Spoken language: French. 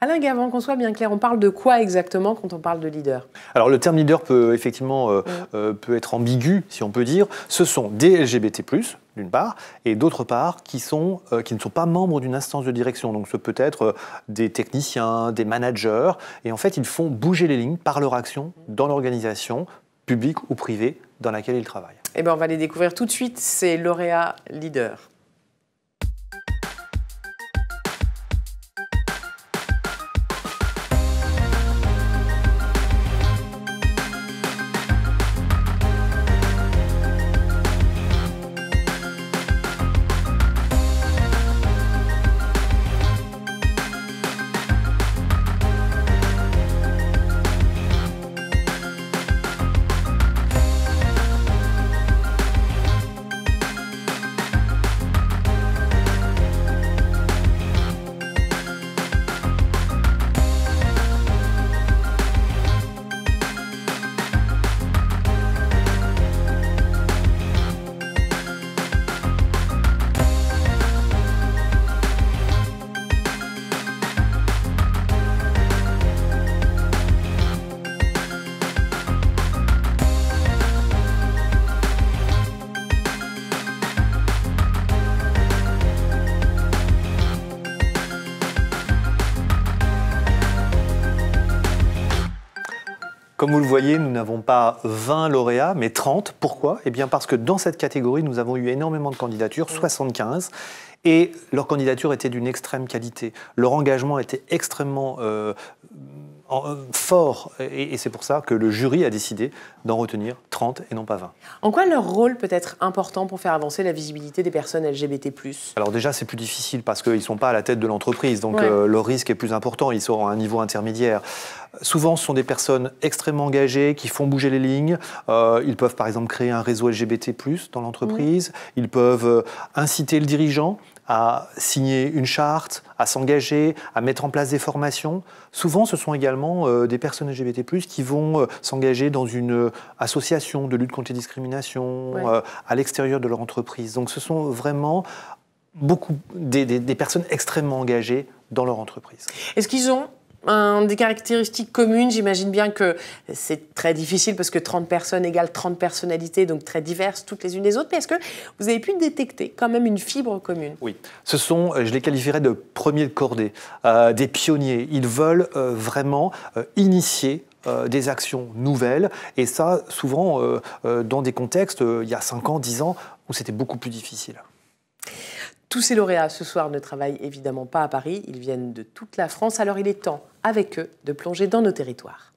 Alain Gavant, qu'on soit bien clair, on parle de quoi exactement quand on parle de leader? Alors le terme leader peut effectivement peut être ambigu, si on peut dire. Ce sont des LGBT+, d'une part, et d'autre part, qui ne sont pas membres d'une instance de direction. Donc ce peut être des techniciens, des managers, et en fait ils font bouger les lignes par leur action dans l'organisation, publique ou privée, dans laquelle ils travaillent. Eh bien, on va les découvrir tout de suite, c'est lauréat leader. Comme vous le voyez, nous n'avons pas 20 lauréats, mais 30. Pourquoi? Eh bien parce que dans cette catégorie, nous avons eu énormément de candidatures, 75, et leurs candidatures étaient d'une extrême qualité. Leur engagement était extrêmement fort, et c'est pour ça que le jury a décidé d'en retenir 30 et non pas 20. En quoi leur rôle peut être important pour faire avancer la visibilité des personnes LGBT+? Alors déjà, c'est plus difficile parce qu'ils ne sont pas à la tête de l'entreprise, donc leur risque est plus important, ils sont à un niveau intermédiaire. Souvent, ce sont des personnes extrêmement engagées qui font bouger les lignes. Ils peuvent par exemple créer un réseau LGBT+ dans l'entreprise. Ils peuvent inciter le dirigeant à signer une charte, à s'engager, à mettre en place des formations. Souvent, ce sont également des personnes LGBT+, qui vont s'engager dans une association de lutte contre les discriminations à l'extérieur de leur entreprise. Donc ce sont vraiment beaucoup des personnes extrêmement engagées dans leur entreprise. Est-ce qu'ils ont des caractéristiques communes? J'imagine bien que c'est très difficile parce que 30 personnes égale 30 personnalités, donc très diverses toutes les unes des autres. Mais est-ce que vous avez pu détecter quand même une fibre commune? Oui, ce sont, je les qualifierais de premiers de cordée, des pionniers. Ils veulent vraiment initier des actions nouvelles, et ça souvent dans des contextes, il y a 5 ans, 10 ans, où c'était beaucoup plus difficile. Tous ces lauréats ce soir ne travaillent évidemment pas à Paris, ils viennent de toute la France, alors il est temps avec eux de plonger dans nos territoires.